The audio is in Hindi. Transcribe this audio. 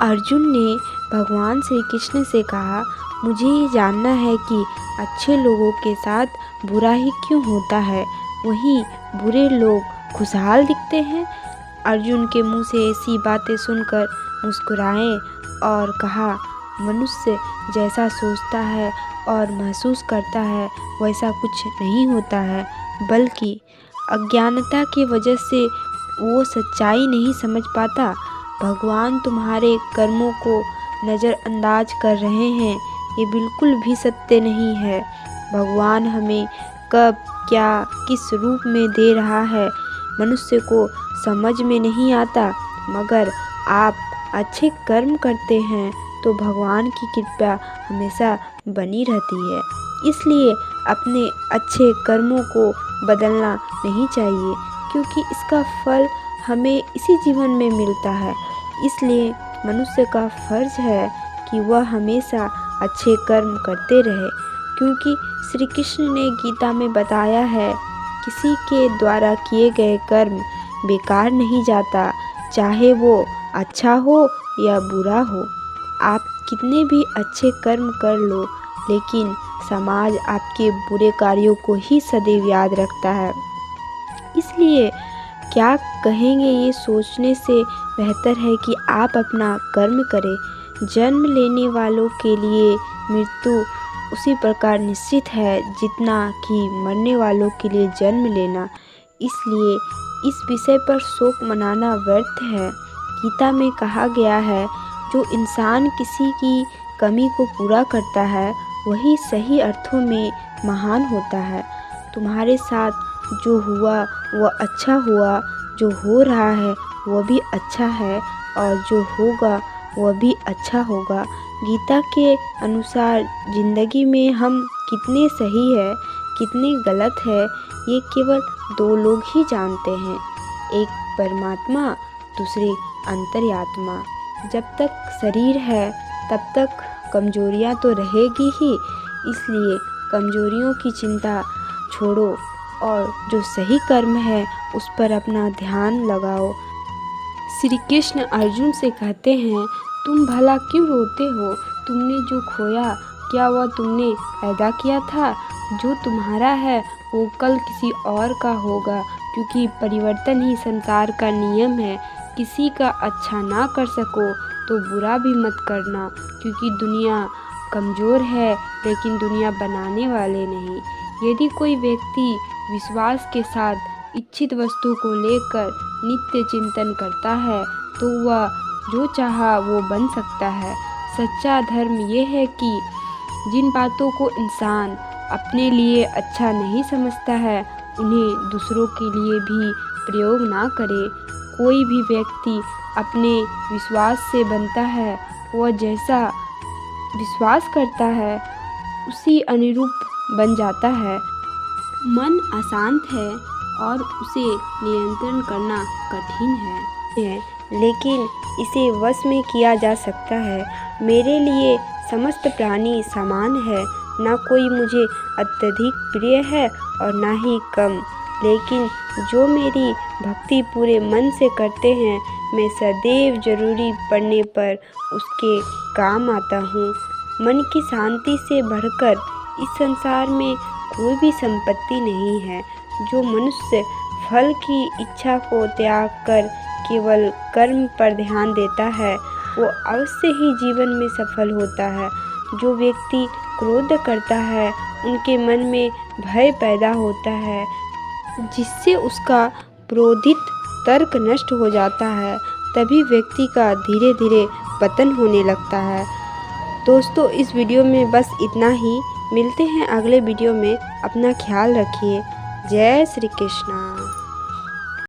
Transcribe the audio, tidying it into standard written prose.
अर्जुन ने भगवान श्री कृष्ण से कहा, मुझे ये जानना है कि अच्छे लोगों के साथ बुरा ही क्यों होता है, वहीं बुरे लोग खुशहाल दिखते हैं। अर्जुन के मुंह से ऐसी बातें सुनकर मुस्कुराए और कहा, मनुष्य जैसा सोचता है और महसूस करता है वैसा कुछ नहीं होता है, बल्कि अज्ञानता की वजह से वो सच्चाई नहीं समझ पाता। भगवान तुम्हारे कर्मों को नज़रअंदाज कर रहे हैं, ये बिल्कुल भी सत्य नहीं है। भगवान हमें कब क्या किस रूप में दे रहा है मनुष्य को समझ में नहीं आता, मगर आप अच्छे कर्म करते हैं तो भगवान की कृपा हमेशा बनी रहती है। इसलिए अपने अच्छे कर्मों को बदलना नहीं चाहिए, क्योंकि इसका फल हमें इसी जीवन में मिलता है। इसलिए मनुष्य का फर्ज है कि वह हमेशा अच्छे कर्म करते रहे, क्योंकि श्री कृष्ण ने गीता में बताया है, किसी के द्वारा किए गए कर्म बेकार नहीं जाता, चाहे वो अच्छा हो या बुरा हो। आप कितने भी अच्छे कर्म कर लो, लेकिन समाज आपके बुरे कार्यों को ही सदैव याद रखता है। इसलिए क्या कहेंगे ये सोचने से बेहतर है कि आप अपना कर्म करें। जन्म लेने वालों के लिए मृत्यु उसी प्रकार निश्चित है जितना कि मरने वालों के लिए जन्म लेना। इसलिए इस विषय पर शोक मनाना व्यर्थ है। गीता में कहा गया है, जो इंसान किसी की कमी को पूरा करता है वही सही अर्थों में महान होता है। तुम्हारे साथ जो हुआ वह अच्छा हुआ, जो हो रहा है वह भी अच्छा है, और जो होगा वह भी अच्छा होगा। गीता के अनुसार ज़िंदगी में हम कितने सही है कितने गलत है, ये केवल दो लोग ही जानते हैं, एक परमात्मा, दूसरी अंतर्यात्मा। जब तक शरीर है तब तक कमजोरियां तो रहेगी ही, इसलिए कमजोरियों की चिंता छोड़ो और जो सही कर्म है उस पर अपना ध्यान लगाओ। श्री कृष्ण अर्जुन से कहते हैं, तुम भला क्यों रोते हो? तुमने जो खोया क्या वह तुमने पैदा किया था? जो तुम्हारा है वो कल किसी और का होगा, क्योंकि परिवर्तन ही संसार का नियम है। किसी का अच्छा ना कर सको तो बुरा भी मत करना, क्योंकि दुनिया कमज़ोर है लेकिन दुनिया बनाने वाले नहीं। यदि कोई व्यक्ति विश्वास के साथ इच्छित वस्तु को लेकर नित्य चिंतन करता है तो वह जो चाहा वो बन सकता है। सच्चा धर्म ये है कि जिन बातों को इंसान अपने लिए अच्छा नहीं समझता है उन्हें दूसरों के लिए भी प्रयोग ना करे। कोई भी व्यक्ति अपने विश्वास से बनता है, वह जैसा विश्वास करता है उसी अनुरूप बन जाता है। मन अशांत है और उसे नियंत्रण करना कठिन है, लेकिन इसे वश में किया जा सकता है। मेरे लिए समस्त प्राणी समान है, ना कोई मुझे अत्यधिक प्रिय है और ना ही कम, लेकिन जो मेरी भक्ति पूरे मन से करते हैं मैं सदैव जरूरी पड़ने पर उसके काम आता हूँ। मन की शांति से बढ़कर इस संसार में कोई भी संपत्ति नहीं है। जो मनुष्य फल की इच्छा को त्याग कर केवल कर्म पर ध्यान देता है वो अवश्य ही जीवन में सफल होता है। जो व्यक्ति क्रोध करता है उनके मन में भय पैदा होता है, जिससे उसका क्रोधित तर्क नष्ट हो जाता है। तभी व्यक्ति का धीरे धीरे पतन होने लगता है। दोस्तों, इस वीडियो में बस इतना ही। मिलते हैं अगले वीडियो में। अपना ख्याल रखिए। जय श्री कृष्ण।